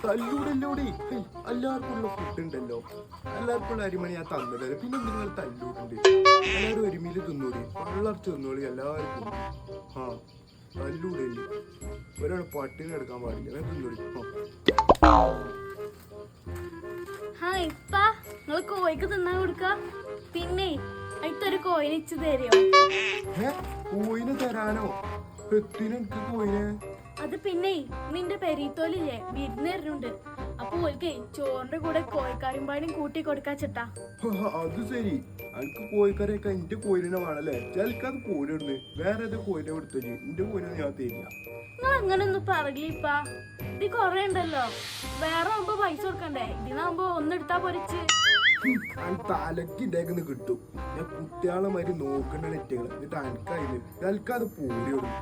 തല്ലൂടല്ലോടെ എല്ലാവർക്കും ഉള്ള ഫുഡ് ഉണ്ടല്ലോ, എല്ലാവർക്കും ഉള്ള അരിമണി ഞാൻ തന്നതല്ലേ, പിന്നെ നിങ്ങൾ തല്ലൂടുണ്ട്. എല്ലാവരും ഒരുമിയിൽ തിന്നോളി, വെള്ളർച്ച് തിന്നോളി എല്ലാവർക്കും. ആ തല്ലൂടല്ലേ, ഒരാൾ പട്ടിണി എടുക്കാൻ പാടില്ല, ഞാൻ തിന്നോളി. നിങ്ങള് കോഴിക്ക് തിന്നാൻ കൊടുക്ക. പിന്നെ അടുത്തൊരു കോയിന് ഇച്ചു തരുമോ? കോയിന് തരാനോ? എത്തിന് എനിക്ക് കോയിനെ? അത് പിന്നെ നിന്റെ പെരീത്തോലില്ലേ വിരുന്ന് തരുന്നുണ്ട്, അപ്പൊ ഓൽക്കേ ചോറിന്റെ കൂടെ കോഴിക്കാരുമ്പാടും കൂട്ടി കൊടുക്കാ ചേട്ടാ. അത് ശരി, എനിക്ക് കോഴിക്കറിയൊക്കെ എന്റെ കോയിനെ വേണല്ലേ? ചിലക്കത് കോഴിടുന്നു, വേറെ ഏതാ കോയിനെ കൊടുത്തു, എന്റെ കോയിനെ ഞാൻ തരില്ല. നിങ്ങൾ അങ്ങനെ ഒന്നും പറയില്ലപ്പാ, ഇത് കൊറേ ഉണ്ടല്ലോ, വേറെ ആവുമ്പോ പൈസ കൊടുക്കണ്ടേ, ഇതിനാവുമ്പോ ഒന്നെടുത്താ പൊരിച്ച്. തലക്കിണ്ടേക്കുന്ന കിട്ടും, ഞാൻ കുട്ടികളെ മാതിരി നോക്കണ്ട നെറ്റുകള്, എന്നിട്ട് അനക്കായിരുന്നു തൽക്കാത് പോടിയോടും.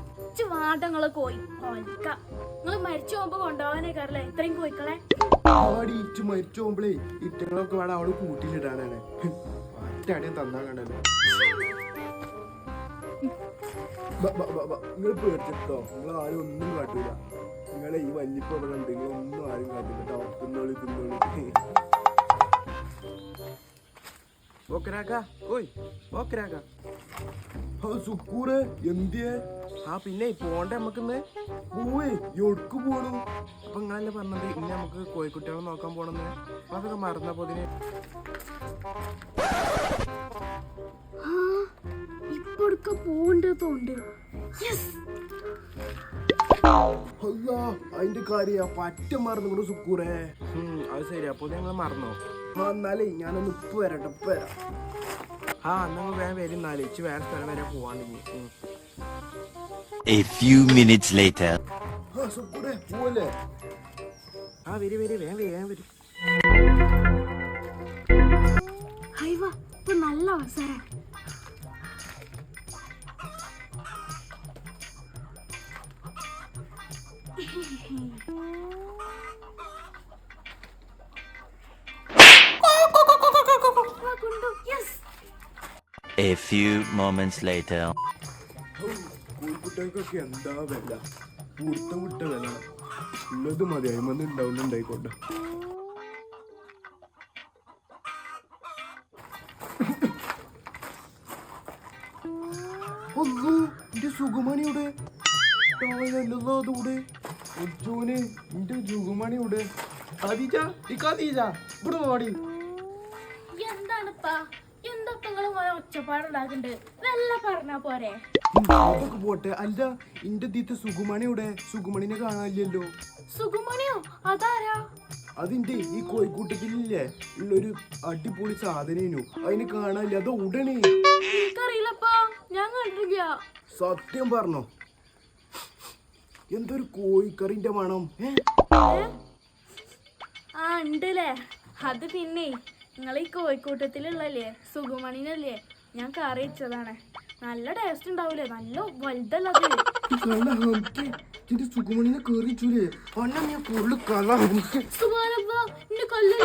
വാട്ടങ്ങള് കോയി നിങ്ങള് മരിച്ചു പോകുമ്പോ കൊണ്ടുപോകാനേക്കാറല്ലേ ഇത്രയും കോയിക്കളെ? ആടി ഇച്ച് മരിച്ചു പോകുമ്പോഴേ ഇറ്റങ്ങളൊക്കെ വേണം അവള് കൂട്ടിയിലിടാനാണ്, ഒറ്റടിയും തന്നാ കണ്ടല്ലോ. നിങ്ങൾ പേടിച്ചിട്ടോ, നിങ്ങൾ ആരും ഒന്നും കാട്ടൂല, നിങ്ങളെ ഈ വല്യപ്പ ഇവിടെ ഉണ്ട്, നിങ്ങളൊന്നും ആരും കാട്ടില്ല കേട്ടോ. തിന്നോളി തിന്നോളി. സുക്കൂറെ എന്തിയെ? പിന്നെ പോണ്ടേ നമുക്കിന്ന്? പോവേ എവിടക്ക് പോണു? അപ്പൊ നിങ്ങളല്ലേ പറഞ്ഞത് ഇനി നമുക്ക് കോഴിക്കുട്ടികളെ നോക്കാൻ പോണെന്ന്, അതൊക്കെ മറന്നപ്പോ ഇതിന് ഇപ്പൊടുക്ക പോണ്ട്. അതിന്റെ കാര്യം പറ്റ മറന്നു സുക്കൂറെ. അത് ശരി, അപ്പൊ നിങ്ങൾ മറന്നോ? എന്നാലേ ഞാനൊന്ന് ഇപ്പൊ വരട്ടെ, ഇപ്പൊ വരാം. നിങ്ങൾ വേറെ വരും, നാലിച്ച് വേറെ സ്ഥലം വരെ പോവാണ്ടെങ്കിൽ. A few minutes later. സുക്കൂറെ പോലെ വേഗം വരും. ഹൈവാ, ഇപ്പൊ നല്ല അവസരം. A few moments later. കോഴിക്കുട്ടികൾക്കൊക്കെ എന്താ വില, പൂർത്തം വിട്ട വില ഉള്ളത് മതി, അയിമന്ന് ഉണ്ടായിക്കോട്ടെ. എന്റെ സുഖമണിയുടെ അതൂടെ ഉച്ചൂന്, എന്റെ സുഖമണിയുടെ ഇവിടെ നോടി. എന്താണിപ്പാ എന്തൊക്കെങ്ങളും ഒച്ചപ്പാടുണ്ടാക്കണ്ട്, വല്ല പറഞ്ഞാ പോരെ? അതൊക്കെ പോട്ടെ, അല്ല എന്റെ ദീത്തെ സുഖമണിയുടെ, സുഖമണിനെ കാണാനില്ലല്ലോ. സുഖമണിയോ? അതാരാ? അതിന്റെ ഈ കോഴിക്കൂട്ടത്തിലില്ലേ ഉള്ളൊരു അടിപൊളി സാധനേനു, അതിനെ കാണാനില്ല, അത് ഉടനെ. അറിയില്ലപ്പാ, ഞാൻ കണ്ടില്ല. സത്യം പറഞ്ഞോ, എന്തൊരു കോഴിക്കറിന്റെ മണം. ഉണ്ടല്ലേ? അത് പിന്നെ നിങ്ങൾ ഈ കോഴിക്കൂട്ടത്തിലുള്ളല്ലേ സുഖമണിനല്ലേ ഞാൻ കറി വെച്ചതാണ്, നല്ല ടേസ്റ്റ് ഉണ്ടാവൂലേ, നല്ല വലുതല്ല സുഖമണിനെ കയറിച്ചൂലേ, അണ്ണ ഞാൻ ഫുള്ള് കല. സുഖാനപ്പാ, എന്റെ കല്ല്